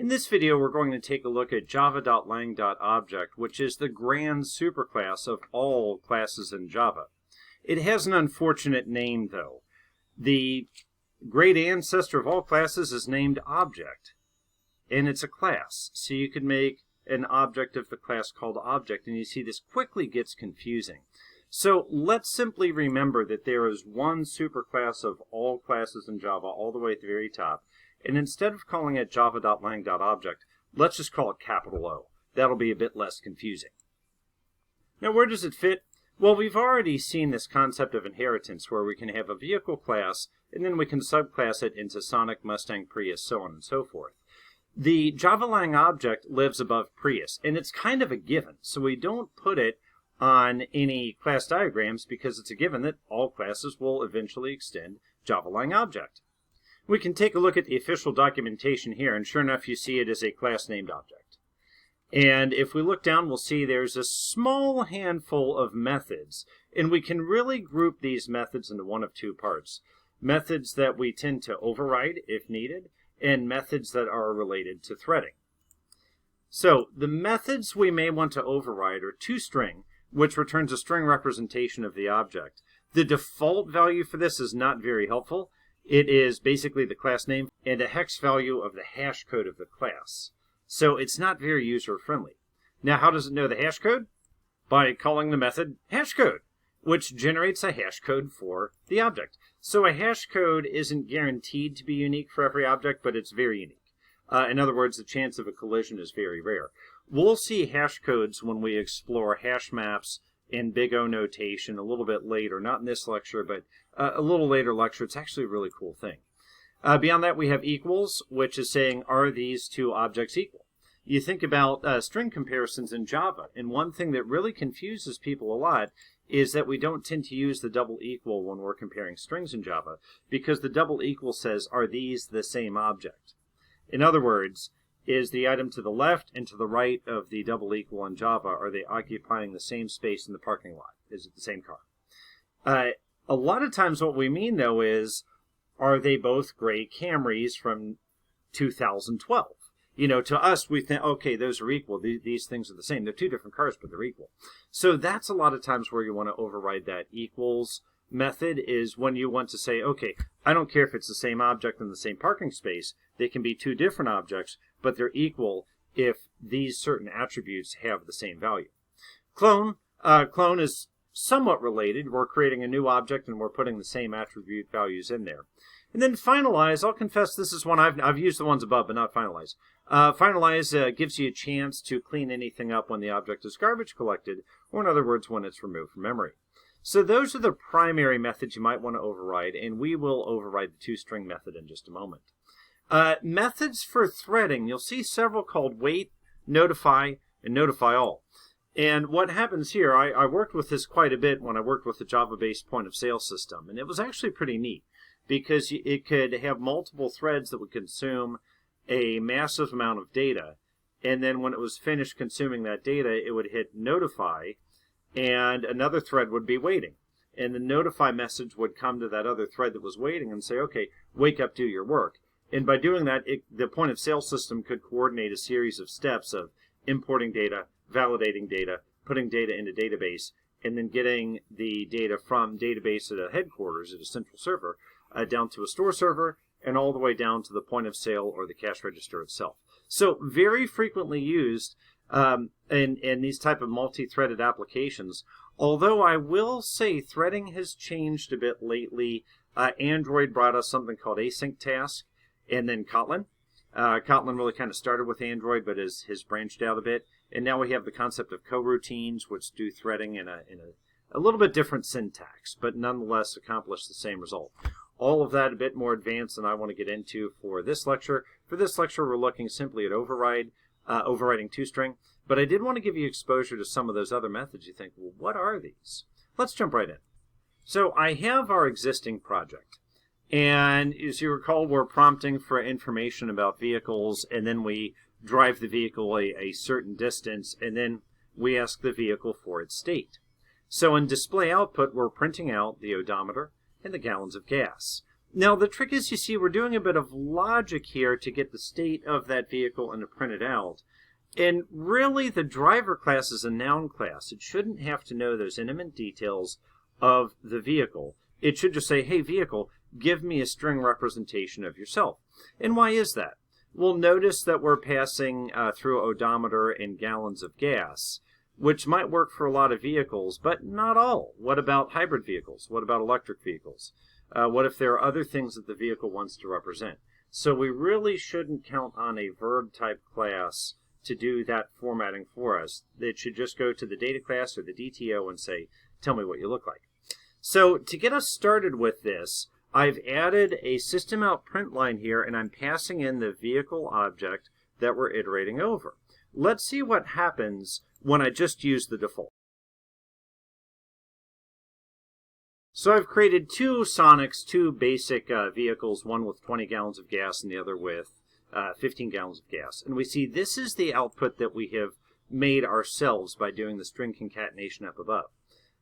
In this video, we're going to take a look at java.lang.Object, which is the grand superclass of all classes in Java. It has an unfortunate name, though. The great ancestor of all classes is named Object, and it's a class. So you could make an object of the class called Object, and you see this quickly gets confusing. So let's simply remember that there is one superclass of all classes in Java all the way at the very top. And instead of calling it java.lang.Object, let's just call it capital O. That'll be a bit less confusing. Now, where does it fit? Well, we've already seen this concept of inheritance where we can have a vehicle class and then we can subclass it into Sonic, Mustang, Prius, so on and so forth. The java.lang.Object lives above Prius, and it's kind of a given, so we don't put it on any class diagrams because it's a given that all classes will eventually extend java.lang.Object. We can take a look at the official documentation here, and sure enough, you see it as a class named object. And if we look down, we'll see there's a small handful of methods, and we can really group these methods into one of two parts. Methods that we tend to override if needed, and methods that are related to threading. So the methods we may want to override are toString, which returns a string representation of the object. The default value for this is not very helpful. It is basically the class name and a hex value of the hash code of the class. So it's not very user-friendly. Now, how does it know the hash code? By calling the method hashCode, which generates a hash code for the object. So a hash code isn't guaranteed to be unique for every object, but it's very unique. In other words, the chance of a collision is very rare. We'll see hash codes when we explore hash maps in Big O notation a little bit later, not in this lecture, but a little later lecture. It's actually a really cool thing. Beyond that, we have equals, which is saying, are these two objects equal? You think about string comparisons in Java, and one thing that really confuses people a lot is that we don't tend to use the double equal when we're comparing strings in Java, because the double equal says, are these the same object? In other words, is the item to the left and to the right of the double equal in Java, are they occupying the same space in the parking lot? Is it the same car? A lot of times what we mean, though, is, are they both gray Camrys from 2012? You know, to us, we think, okay, those are equal. These things are the same. They're two different cars, but they're equal. So that's a lot of times where you want to override that equals method, is when you want to say, okay, I don't care if it's the same object in the same parking space. They can be two different objects, but they're equal if these certain attributes have the same value. Clone is somewhat related. We're creating a new object and we're putting the same attribute values in there. And then finalize, I'll confess this is one I've used the ones above, but not finalize. Finalize gives you a chance to clean anything up when the object is garbage collected, or in other words, when it's removed from memory. So those are the primary methods you might want to override, and we will override the toString method in just a moment. Methods for threading, you'll see several called wait, notify, and notifyAll. And what happens here, I worked with this quite a bit when I worked with the Java-based point-of-sale system, and it was actually pretty neat because it could have multiple threads that would consume a massive amount of data, and then when it was finished consuming that data, it would hit notify, and another thread would be waiting. And the notify message would come to that other thread that was waiting and say, okay, wake up, do your work. And by doing that, the point-of-sale system could coordinate a series of steps of importing data, validating data, putting data into database, and then getting the data from database at a headquarters at a central server down to a store server, and all the way down to the point of sale or the cash register itself. So very frequently used in these type of multi-threaded applications. Although I will say threading has changed a bit lately. Android brought us something called async task, and then Kotlin. Kotlin really kind of started with Android, but has branched out a bit. And now we have the concept of coroutines, which do threading in a little bit different syntax, but nonetheless accomplish the same result. All of that a bit more advanced than I want to get into for this lecture. For this lecture, we're looking simply at overriding toString. But I did want to give you exposure to some of those other methods. You think, well, what are these? Let's jump right in. So I have our existing project. And as you recall, we're prompting for information about vehicles, and then we drive the vehicle a certain distance, and then we ask the vehicle for its state. So in display output, we're printing out the odometer and the gallons of gas. Now the trick is, you see, we're doing a bit of logic here to get the state of that vehicle and to print it out. And really, the driver class is a noun class. It shouldn't have to know those intimate details of the vehicle. It should just say, hey, vehicle, give me a string representation of yourself. And why is that? Well, notice that we're passing through odometer and gallons of gas, which might work for a lot of vehicles, but not all. What about hybrid vehicles? What about electric vehicles? What if there are other things that the vehicle wants to represent? So we really shouldn't count on a verb type class to do that formatting for us. It should just go to the data class or the DTO and say, tell me what you look like. So to get us started with this, I've added a system out print line here, and I'm passing in the vehicle object that we're iterating over. Let's see what happens when I just use the default. So I've created two Sonics, two basic vehicles, one with 20 gallons of gas and the other with 15 gallons of gas. And we see this is the output that we have made ourselves by doing the string concatenation up above.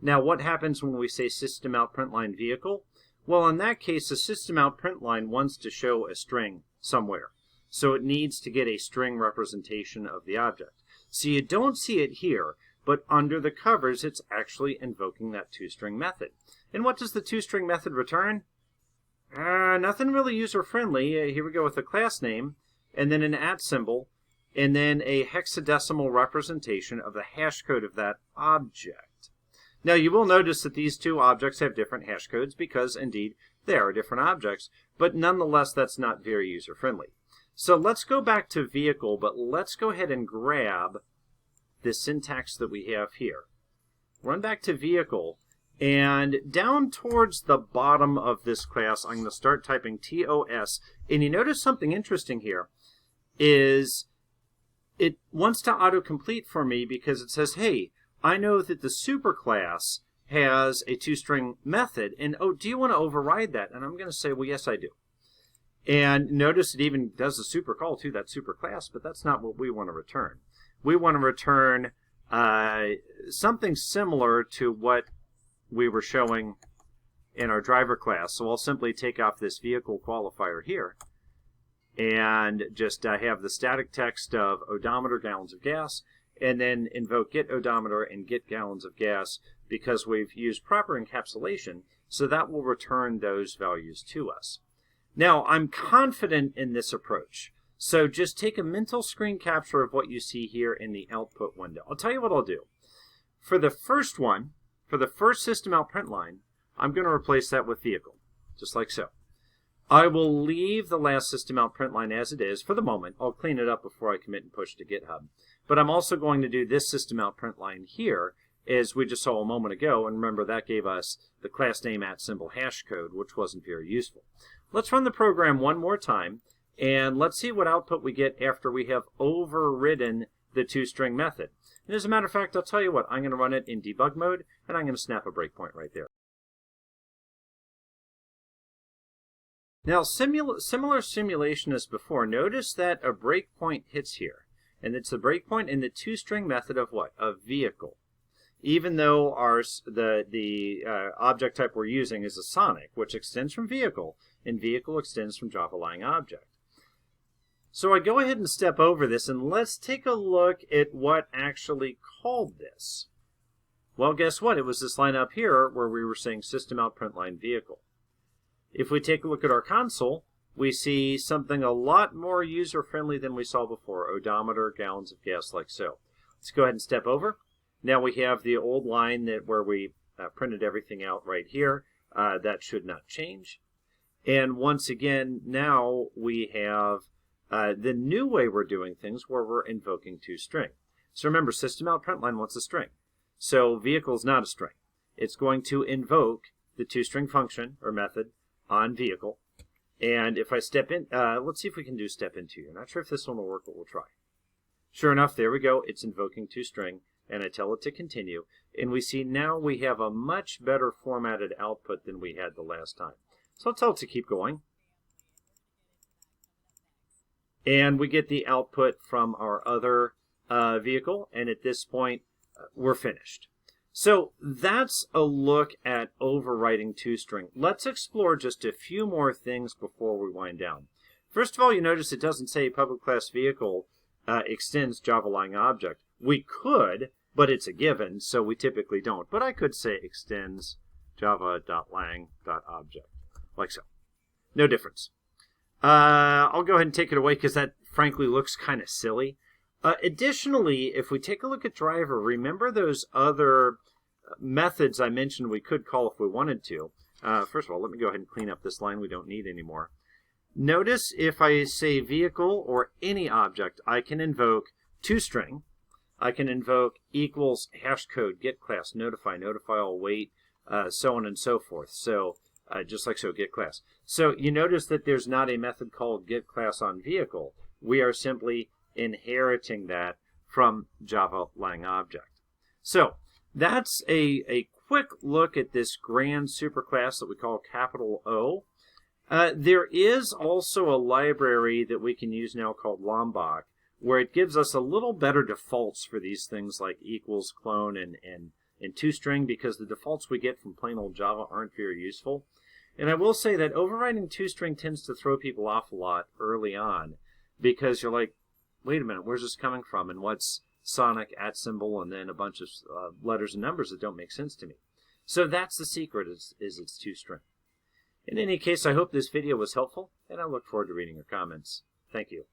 Now what happens when we say system out print line vehicle? Well, in that case, the system out print line wants to show a string somewhere. So it needs to get a string representation of the object. So you don't see it here, but under the covers, it's actually invoking that toString method. And what does the toString method return? Nothing really user-friendly. Here we go with the class name, and then an @ symbol, and then a hexadecimal representation of the hashcode of that object. Now you will notice that these two objects have different hashcodes because, indeed, they are different objects, but nonetheless, that's not very user-friendly. So let's go back to vehicle, but let's go ahead and grab the syntax that we have here. Run back to vehicle, and down towards the bottom of this class, I'm going to start typing TOS, and you notice something interesting here is it wants to autocomplete for me because it says, hey, I know that the superclass has a toString method, and oh, do you want to override that? And I'm going to say, well, yes, I do. And notice it even does a super call to that superclass, but that's not what we want to return. We want to return something similar to what we were showing in our driver class. So I'll simply take off this vehicle qualifier here and just have the static text of odometer, gallons of gas, and then invoke get odometer and get gallons of gas because we've used proper encapsulation, so that will return those values to us. Now, I'm confident in this approach, so just take a mental screen capture of what you see here in the output window. I'll tell you what I'll do. For the first one, for the first system out print line, I'm going to replace that with vehicle, just like so. I will leave the last system out print line as it is for the moment. I'll clean it up before I commit and push to GitHub. But I'm also going to do this system out print line here, as we just saw a moment ago, and remember that gave us the class name @ symbol hashcode, which wasn't very useful. Let's run the program one more time, and let's see what output we get after we have overridden the toString method. And as a matter of fact, I'll tell you what, I'm going to run it in debug mode, and I'm going to snap a breakpoint right there. Now, similar simulation as before. Notice that a breakpoint hits here, and it's the breakpoint in the toString method of what? Of vehicle. Even though the object type we're using is a Sonic, which extends from vehicle, and vehicle extends from java.lang.Object. So I go ahead and step over this, and let's take a look at what actually called this. Well, guess what? It was this line up here where we were saying system out print line vehicle. If we take a look at our console, we see something a lot more user-friendly than we saw before. Odometer, gallons of gas, like so. Let's go ahead and step over. Now we have the old line where we printed everything out right here. That should not change. And once again, now we have the new way we're doing things where we're invoking toString. So remember, system out print line wants a string. So vehicle is not a string. It's going to invoke the toString function or method on vehicle. And if I step in, let's see if we can do step into here. Not sure if this one will work, but we'll try. Sure enough, there we go. It's invoking toString, and I tell it to continue. And we see now we have a much better formatted output than we had the last time. So I'll tell it to keep going. And we get the output from our other vehicle, and at this point, we're finished. So that's a look at overriding toString. Let's explore just a few more things before we wind down. First of all, you notice it doesn't say public class vehicle extends java.lang.Object. We could, but it's a given, so we typically don't. But I could say extends java.lang.Object, like so. No difference. I'll go ahead and take it away because that frankly looks kind of silly. Additionally, if we take a look at driver, remember those other methods I mentioned we could call if we wanted to. First of all, let me go ahead and clean up this line we don't need anymore. Notice if I say vehicle or any object, I can invoke toString. I can invoke equals hashCode, get class, notifyAll, wait, so on and so forth. So just like so, get class. So you notice that there's not a method called get class on vehicle. We are simply inheriting that from java.lang.Object. So that's a quick look at this grand superclass that we call capital O. There is also a library that we can use now called Lombok, where it gives us a little better defaults for these things like equals, clone, and toString, because the defaults we get from plain old Java aren't very useful. And I will say that overriding toString tends to throw people off a lot early on, because you're like, wait a minute, where's this coming from? And what's sonic at symbol and then a bunch of letters and numbers that don't make sense to me? So that's the secret, is it's toString. In any case, I hope this video was helpful, and I look forward to reading your comments. Thank you.